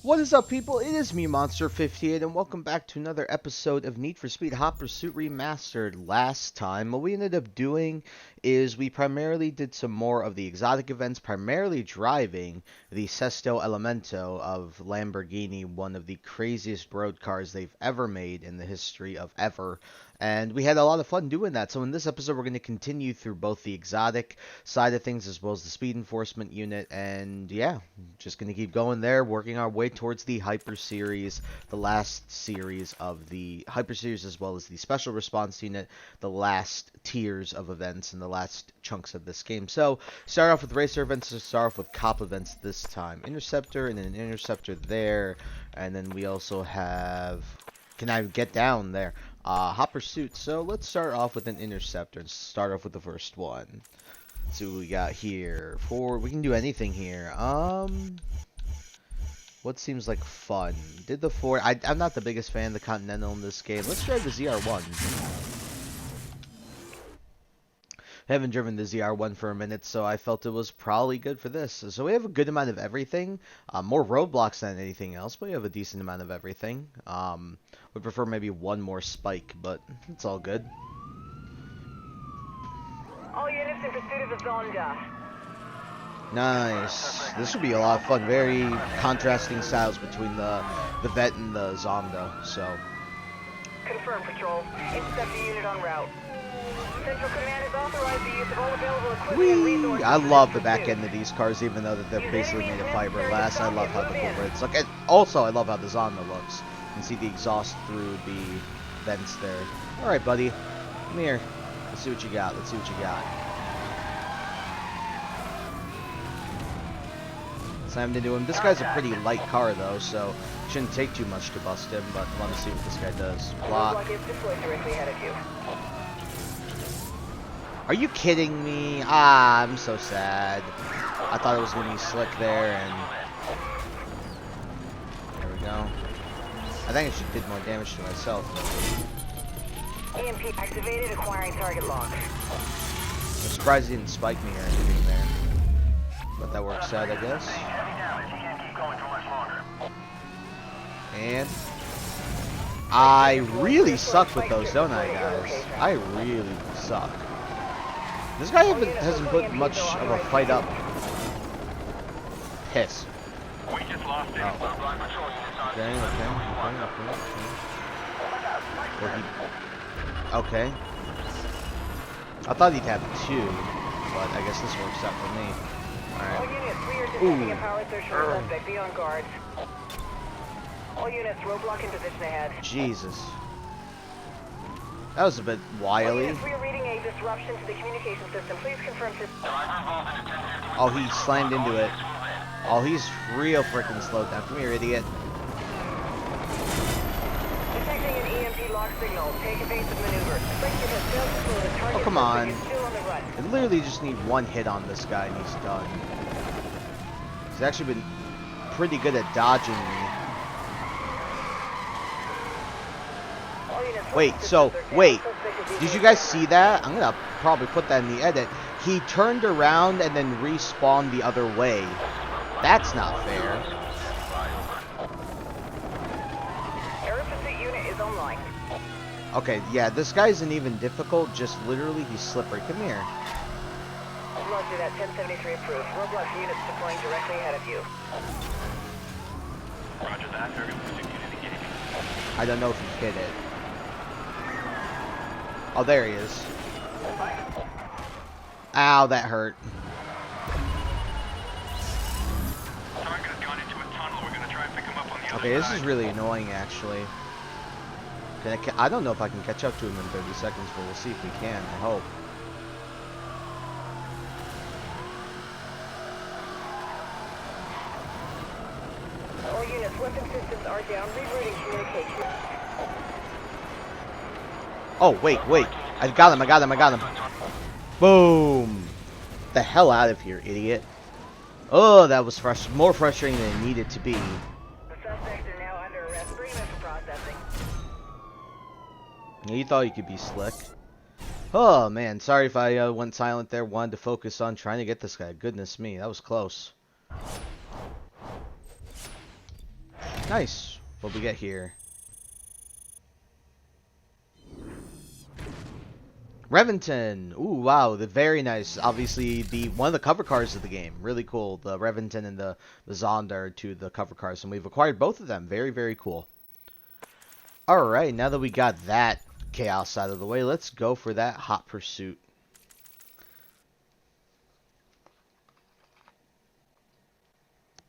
What is up, people? It is me, Monster58, and welcome back to another episode of Need for Speed Hot Pursuit Remastered. Last time, what we ended up doing is we primarily did some more of the exotic events, primarily driving the Sesto Elemento of Lamborghini, one of the craziest road cars they've ever made in the history of ever. And we had a lot of fun doing that. So in this episode, we're going to continue through both the exotic side of things as well as the speed enforcement unit. And yeah, just going to keep going there, working our way towards the Hyper Series, the last series of the Hyper Series as well as the Special Response Unit, the last tiers of events and the last chunks of this game. So start off with racer events, start off with cop events this time. Interceptor and an interceptor there. And then we also have... Can I get down there? Hot Pursuit. So let's start off with an interceptor and start off with the first one. Let's see what we got here. We can do anything here. What seems like fun? Did the Ford. I'm not the biggest fan of the Continental in this game. Let's try the ZR1. I haven't driven the ZR1 for a minute, so I felt it was probably good for this. So we have a good amount of everything. More roadblocks than anything else, but we have a decent amount of everything. We prefer maybe one more spike, but it's all good. All units in pursuit of the Zonda. Nice. This would be a lot of fun. Very contrasting styles between the Vet and the Zonda. So. Confirm, Patrol. Intercept the unit en route. Central Command has authorized the use of all available equipment and resources. I love the back end of these cars, even though that they're basically made of fiberglass. I love how the Corvettes look. And also, I love how the Zonda looks. You can see the exhaust through the vents there. All right, buddy. Come here. Let's see what you got. Let's see what you got. Slammed into him. This guy's a pretty light car, though, so shouldn't take too much to bust him, but I want to see what this guy does. Block. Are you kidding me? Ah, I'm so sad. I thought it was going to be slick there, and... There we go. I think I should did more damage to myself. EMP activated, acquiring target lock. I'm surprised he didn't spike me or anything there. But that works out, I guess. And... I really suck with those, don't I, guys? I really suck. This guy hasn't put much of a fight up. Piss. We just lost it. Okay. I thought he'd have two, but I guess this works out for me. Alright. Ooh. Be on guard. All units, roadblock in position ahead. Jesus. That was a bit wily. We are reading a disruption to the communication system. Please confirm system. Oh, he slammed into it. Oh, he's real freaking slowed down. Come here, idiot. Detecting an EMP lock signal. Take evasive maneuver. Oh, come on. I literally just need one hit on this guy and he's done. He's actually been pretty good at dodging me. Wait, did you guys see that? I'm gonna probably put that in the edit. He turned around and then respawned the other way. That's not fair. Air pursuit unit is online. Okay, yeah, this guy isn't even difficult, just literally he's slippery. Come here. Roger that, 1073 approved. Roadblock units deploying directly ahead of you. Roger that. Aerial pursuit unit engaging. I don't know if he hit it. Oh, there he is. Ow, that hurt. Target has gone into a tunnel. We're gonna try and pick him up on the other Okay, this side. is really annoying, actually. I don't know if I can catch up to him in 30 seconds, but we'll see if we can. I hope. All units, weapon systems are down. Rerouting communication. Oh, wait. I got him. Boom. The hell out of here, idiot. Oh, that was more frustrating than it needed to be. The suspects are now under arrest. Bring them for processing. You thought you could be slick. Oh, man. Sorry if I went silent there. Wanted to focus on trying to get this guy. Goodness me. That was close. Nice. What we get here? Revington. Ooh, wow. The very nice. Obviously, the one of the cover cars of the game. Really cool. The Revington and the Zonda are two of the cover cars, and we've acquired both of them. Very, very cool. All right. Now that we got that chaos out of the way, let's go for that hot pursuit.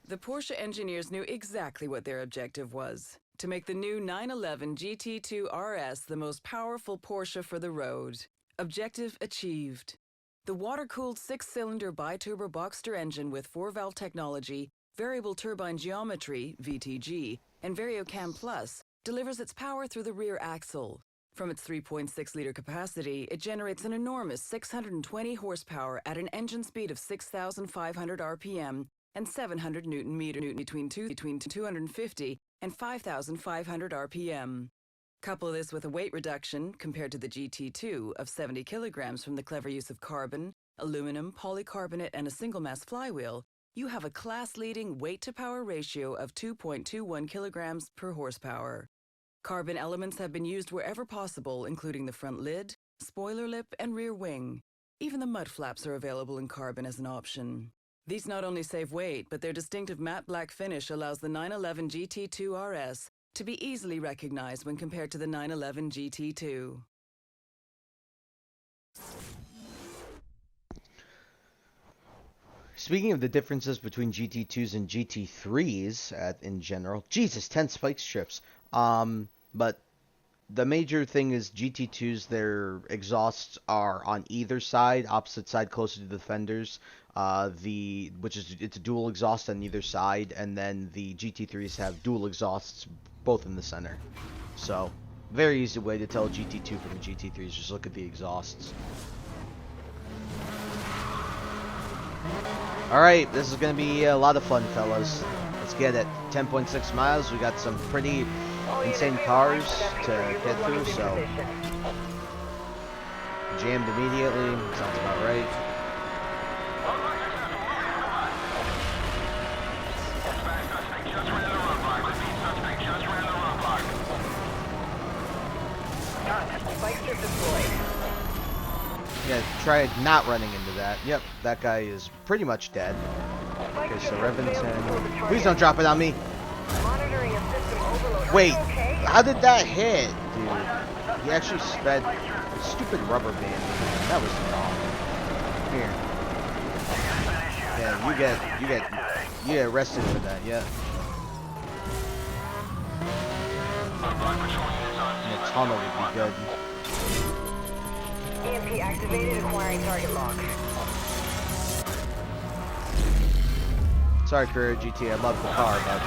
The Porsche engineers knew exactly what their objective was: to make the new 911 GT2 RS the most powerful Porsche for the road. Objective achieved. The water-cooled 6-cylinder bi-turbo Boxster engine with 4-valve technology, variable turbine geometry (VTG), and VarioCam Plus delivers its power through the rear axle. From its 3.6-liter capacity, it generates an enormous 620 horsepower at an engine speed of 6,500 RPM and 700 Newton-meter between 250 and 5,500 RPM. Couple this with a weight reduction compared to the GT2 of 70 kilograms from the clever use of carbon, aluminum, polycarbonate, and a single-mass flywheel, you have a class-leading weight-to-power ratio of 2.21 kilograms per horsepower. Carbon elements have been used wherever possible, including the front lid, spoiler lip, and rear wing. Even the mud flaps are available in carbon as an option. These not only save weight, but their distinctive matte black finish allows the 911 GT2 RS to be easily recognized when compared to the 911 GT2. Speaking of the differences between GT2s and GT3s in general, Jesus, 10 spike strips. But the major thing is GT2s, their exhausts are on either side, opposite side, closer to the fenders. It's a dual exhaust on either side, and then the GT3s have dual exhausts both in the center. So, very easy way to tell GT2 from the GT3s. Just look at the exhausts. Alright, this is going to be a lot of fun, fellas. Let's get it. 10.6 miles. We got some pretty insane cars to get through, so jammed immediately. Sounds about right. Yeah, try not running into that. Yep, that guy is pretty much dead. Okay, so Revington. Please don't drop it on me. Wait, how did that hit, dude? He actually sped a stupid rubber band. That was dumb. Here. Yeah, you get arrested for that, yeah. Yeah, tunnel would be good. EMP activated, acquiring target lock. Sorry, Career GT, I love the car, but...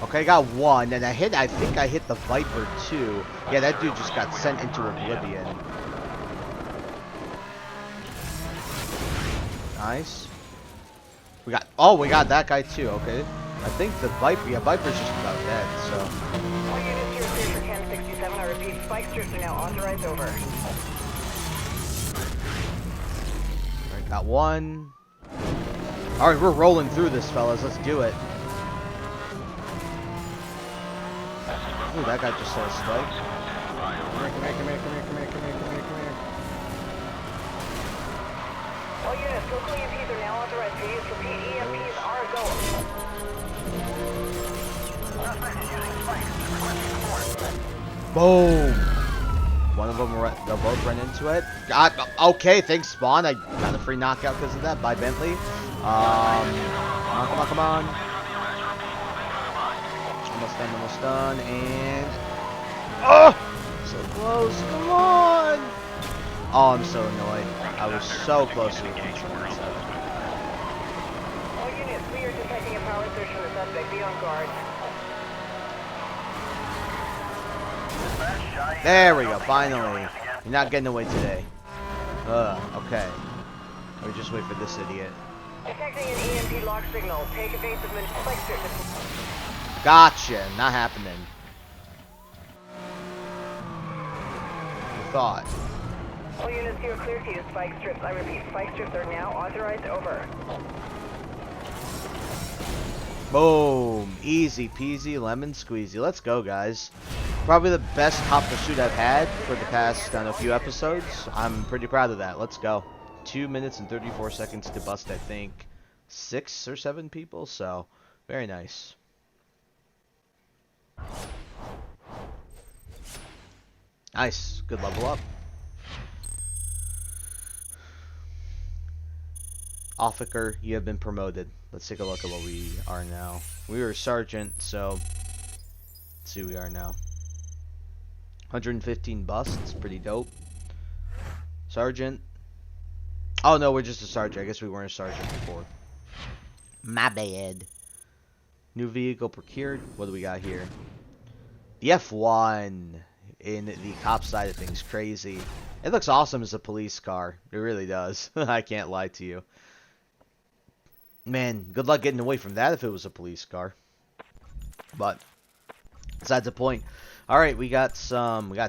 Okay, I got one, and I think I hit the Viper too. Yeah, that dude just got sent into oblivion. Nice. We got that guy too, okay. I think the Viper, yeah, Viper's just about dead, so... All units, you're clear for 1067. I repeat, spike strips are now authorized over. Alright, got one. Alright, we're rolling through this, fellas. Let's do it. Ooh, that guy just said a spike. Come here. All units, local EMPs are now authorized for use. Repeat, EMPs are a go. Boom! One of them, they'll both run into it. Okay, thanks, Spawn. I got a free knockout because of that by Bentley. Come on. Almost done, and... Oh! So close, come on! Oh, I'm so annoyed. I was so close to it. All units, we are detecting a power surge from the suspect. Be on guard. There we go, finally. You're not getting away today. Okay. We just wait for this idiot. Detecting an EMP lock signal. Take evasive spike strip. Gotcha, not happening. Thought. All units, you are clear to use spike strips. I repeat, spike strips are now authorized over. Boom. Easy peasy lemon squeezy. Let's go, guys. Probably the best hot pursuit I've had for the past, I don't know, few episodes. I'm pretty proud of that. Let's go. 2 minutes and 34 seconds to bust, I think, 6 or 7 people. So, very nice. Nice. Good level up. Officer, you have been promoted. Let's take a look at what we are now. We were sergeant, so let's see who we are now. 115 busts, pretty dope. Sergeant. Oh no, we're just a sergeant. I guess we weren't a sergeant before. My bad. New vehicle procured. What do we got here? The F1 in the cop side of things, crazy. It looks awesome as a police car. It really does. I can't lie to you. Man, good luck getting away from that if it was a police car. But besides the point. All right, we got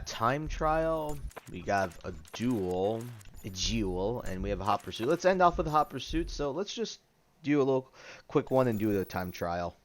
time trial, we got a duel, and we have a hot pursuit. Let's end off with a hot pursuit. So let's just do a little quick one and do the time trial.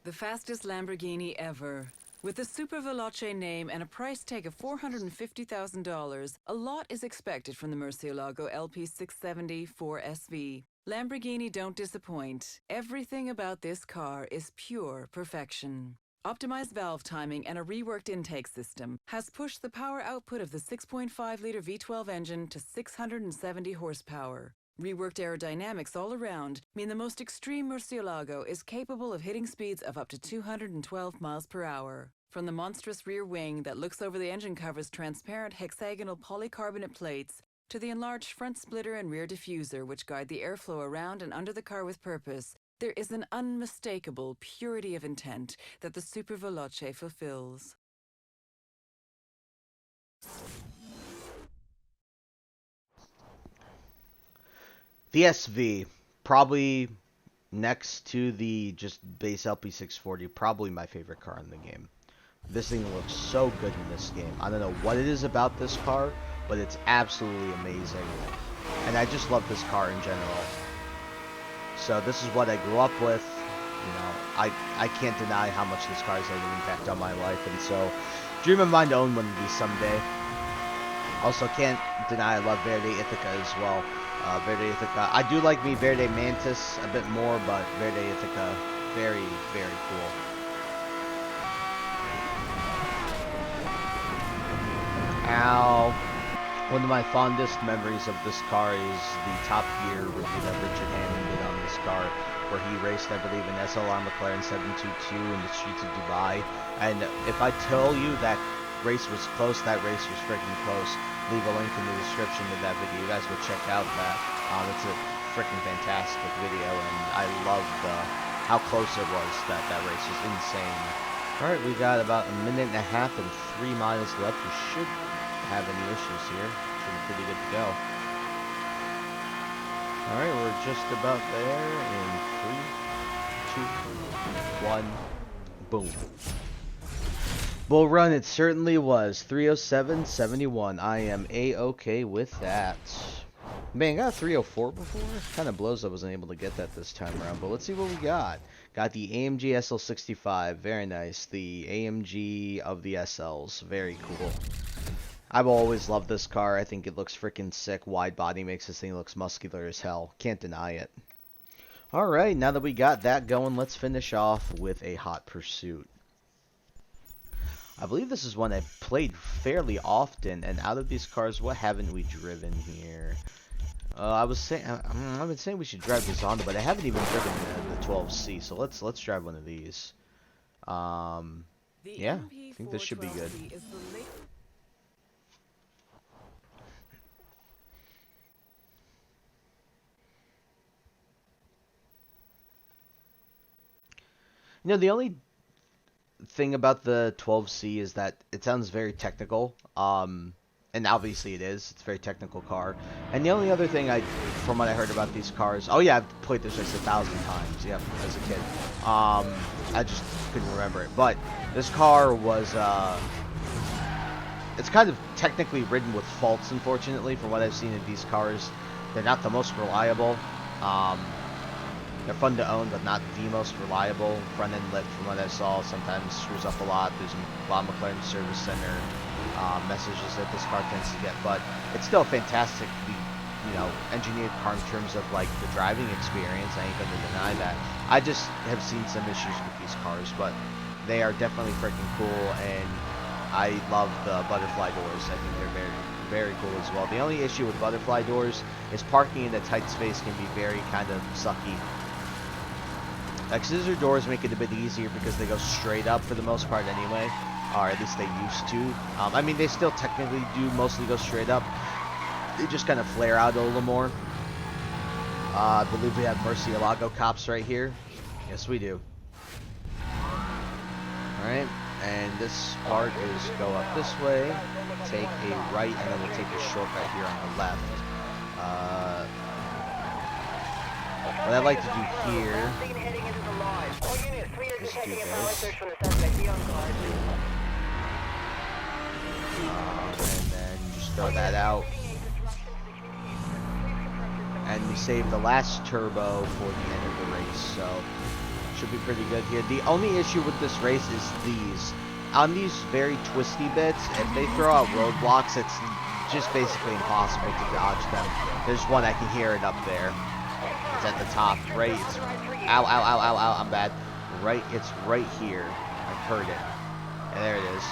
The fastest Lamborghini ever. With a Super Veloce name and a price tag of $450,000, a lot is expected from the Murcielago LP670 4SV. Lamborghini don't disappoint. Everything about this car is pure perfection. Optimized valve timing and a reworked intake system has pushed the power output of the 6.5-liter V12 engine to 670 horsepower. Reworked aerodynamics all around mean the most extreme Murcielago is capable of hitting speeds of up to 212 miles per hour. From the monstrous rear wing that looks over the engine cover's transparent hexagonal polycarbonate plates to the enlarged front splitter and rear diffuser which guide the airflow around and under the car with purpose, there is an unmistakable purity of intent that the Super Veloce fulfills. The SV, probably next to the just base LP640, probably my favorite car in the game. This thing looks so good in this game. I don't know what it is about this car, but it's absolutely amazing. And I just love this car in general. So this is what I grew up with. You know, I can't deny how much this car has had an impact on my life. And so, dream of mine to own one of these someday. Also can't deny I love Verde Ithaca as well. Verde Ithaca. I do like me Verde Mantis a bit more, but Verde Ithaca, very, very cool. Ow. One of my fondest memories of this car is the Top Gear review that Richard Hammond did on this car, where he raced, I believe, an SLR McLaren 722 in the streets of Dubai. And if I tell you that race was close, that race was freaking close. Leave a link in the description to that video. You guys go check out that. It's a freaking fantastic video, and I love how close it was. That race was insane. All right, we got about 1.5 minutes and 3 miles left. We should have any issues here. Should be pretty good to go. All right, we're just about there in 3, 2, 1, boom. Bull run, it certainly was. 307.71. I am A-okay with that. Man, got a 304 before? Kind of blows I wasn't able to get that this time around, but let's see what we got. Got the AMG SL65. Very nice. The AMG of the SLs. Very cool. I've always loved this car. I think it looks freaking sick. Wide body makes this thing look muscular as hell. Can't deny it. Alright, now that we got that going, let's finish off with a hot pursuit. I believe this is one I've played fairly often, and out of these cars, what haven't we driven here? I've been saying we should drive this Honda, but I haven't even driven the 12C, so let's drive one of these. Yeah, I think this should be good. You know, the only thing about the 12C is that it sounds very technical, and obviously it is. It's a very technical car. And the only other thing from what I heard about these cars, oh yeah, I've played this race 1,000 times, yep, as a kid. I just couldn't remember it. But this car was, it's kind of technically ridden with faults, unfortunately, from what I've seen of these cars. They're not the most reliable. Um, they're fun to own, but not the most reliable. Front end lift, from what I saw, sometimes screws up a lot. There's a lot of McLaren Service Center messages that this car tends to get, but it's still fantastically, engineered car in terms of like the driving experience. I ain't gonna deny that. I just have seen some issues with these cars, but they are definitely freaking cool, and I love the butterfly doors. I think they're very, very cool as well. The only issue with butterfly doors is parking in a tight space can be very kind of sucky. Like scissor doors make it a bit easier because they go straight up for the most part anyway, or at least they used to. I mean, they still technically do mostly go straight up. They just kind of flare out a little more. I believe we have Murcielago cops right here. Yes, we do. Alright, and this part is go up this way, take a right, and then we'll take a shortcut here on the left. What I'd like to do here is do this. And then just throw that out. And we save the last turbo for the end of the race, so should be pretty good here. The only issue with this race is these. On these very twisty bits, if they throw out roadblocks, it's just basically impossible to dodge them. There's one, I can hear it up there. It's at the top, right? It's, ow, ow, ow, ow, ow, I'm bad. Right, it's right here. I heard it. And there it is.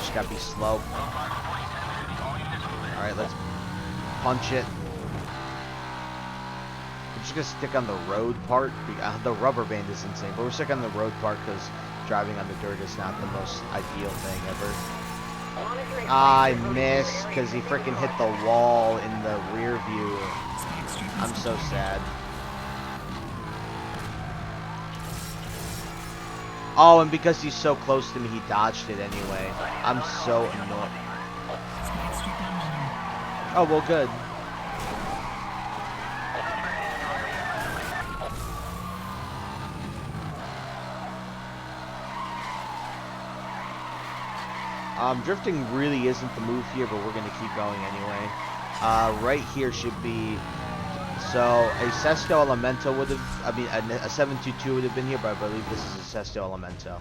Just gotta be slow. Alright, let's punch it. I'm just gonna stick on the road part. The rubber band is insane, but we're stuck on the road part because driving on the dirt is not the most ideal thing ever. I missed because he freaking hit the wall in the rear view. I'm so sad. Oh, and because he's so close to me, he dodged it anyway. I'm so annoyed. Oh, well, good. Drifting really isn't the move here, but we're going to keep going anyway. Right here should be... So, a Sesto Elemento would have... I mean, a 722 would have been here, but I believe this is a Sesto Elemento.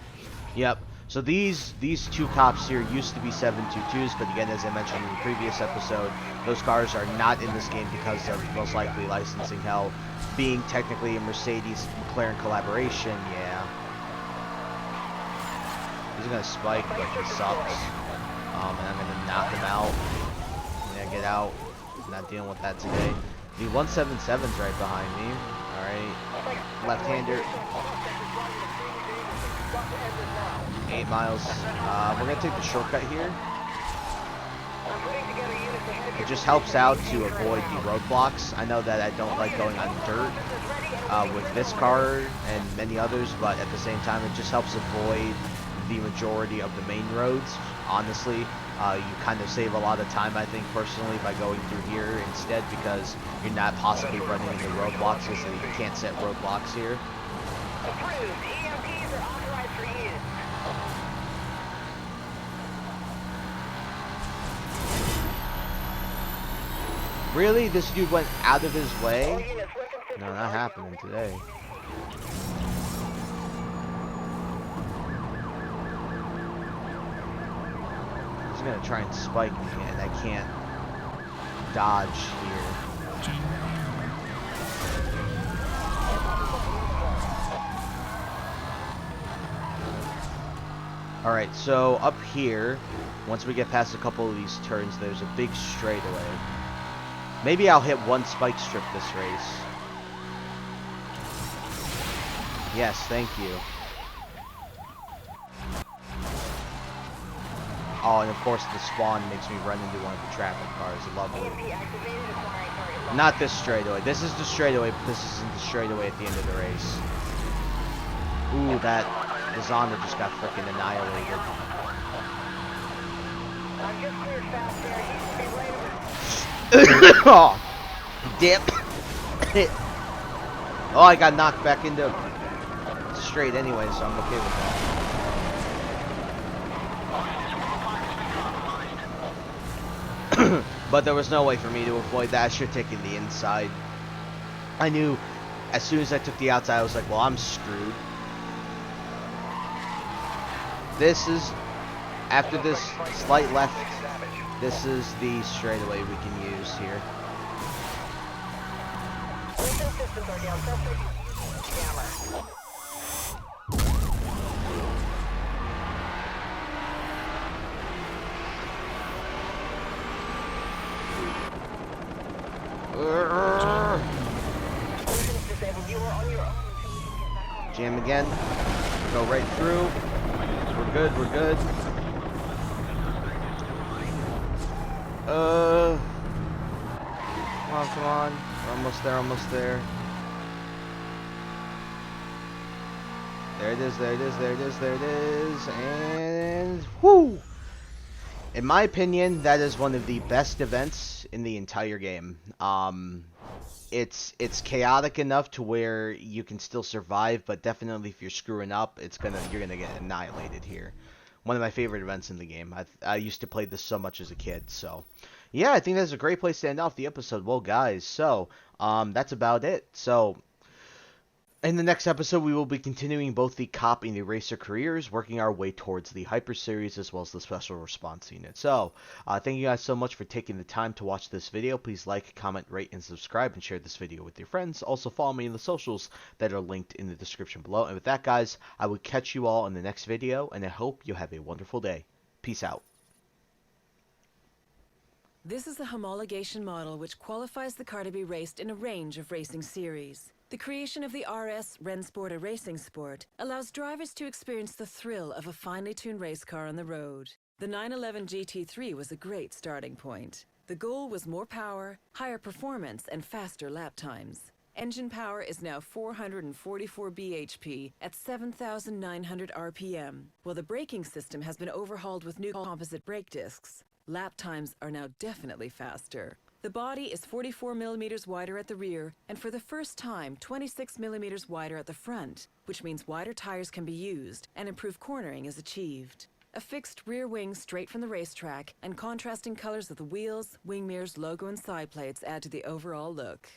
Yep. So these two cops here used to be 722s, but again, as I mentioned in the previous episode, those cars are not in this game because of most likely licensing hell. Being technically a Mercedes-McLaren collaboration, yeah. He's going to spike, but he sucks. And I'm going to knock him out. Yeah, get out. I'm not dealing with that today. The 177's right behind me. Alright. Left-hander. 8 miles. We're going to take the shortcut here. It just helps out to avoid the roadblocks. I know that I don't like going on dirt with this car and many others, but at the same time, it just helps avoid the majority of the main roads. Honestly, you kind of save a lot of time, I think, personally, by going through here instead, because you're not possibly running into roadblocks, because you can't set roadblocks here. Really? This dude went out of his way? No, not happening today. He's gonna try and spike me, and I can't dodge here. Alright, so up here, once we get past a couple of these turns, there's a big straightaway. Maybe I'll hit one spike strip this race. Yes, thank you. Oh, and of course the spawn makes me run into one of the traffic cars. Lovely. Not this straightaway. This is the straightaway, but this isn't the straightaway at the end of the race. Ooh, that Zonda just got frickin' annihilated. Oh, dip. Oh, I got knocked back into straight anyway, so I'm okay with that. But there was no way for me to avoid that. I should have taken the inside. I knew as soon as I took the outside, I was like, well, I'm screwed. This is, after this slight left, this is the straightaway we can use here. Recent systems are down. Suspect jammer. Jam again. Go right through. We're good, we're good. Come on, come on. We're almost there, almost there. There it is, there it is, there it is, there it is. And whoo! In my opinion, that is one of the best events in the entire game. It's chaotic enough to where you can still survive, but definitely if you're screwing up, you're gonna get annihilated here. One of my favorite events in the game. I used to play this so much as a kid, so yeah, I think that's a great place to end off the episode. Well, guys, so that's about it. So in the next episode, we will be continuing both the cop and the racer careers, working our way towards the Hyper Series as well as the Special Response Unit. So, thank you guys so much for taking the time to watch this video. Please like, comment, rate, and subscribe, and share this video with your friends. Also, follow me in the socials that are linked in the description below. And with that, guys, I will catch you all in the next video, and I hope you have a wonderful day. Peace out. This is the homologation model which qualifies the car to be raced in a range of racing series. The creation of the RS Rennsport, a racing sport, allows drivers to experience the thrill of a finely tuned race car on the road. The 911 GT3 was a great starting point. The goal was more power, higher performance, and faster lap times. Engine power is now 444 bhp at 7,900 RPM, while the braking system has been overhauled with new composite brake discs. Lap times are now definitely faster. The body is 44 millimeters wider at the rear, and for the first time, 26 millimeters wider at the front, which means wider tires can be used, and improved cornering is achieved. A fixed rear wing straight from the racetrack, and contrasting colors of the wheels, wing mirrors, logo, and side plates add to the overall look.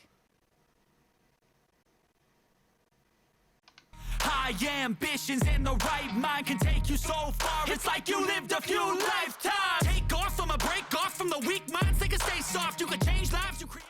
High ambitions and the right mind can take you so far. It's like you lived a few lifetimes. Take off from a break off from the weak minds. They can stay soft. You can change lives. You create.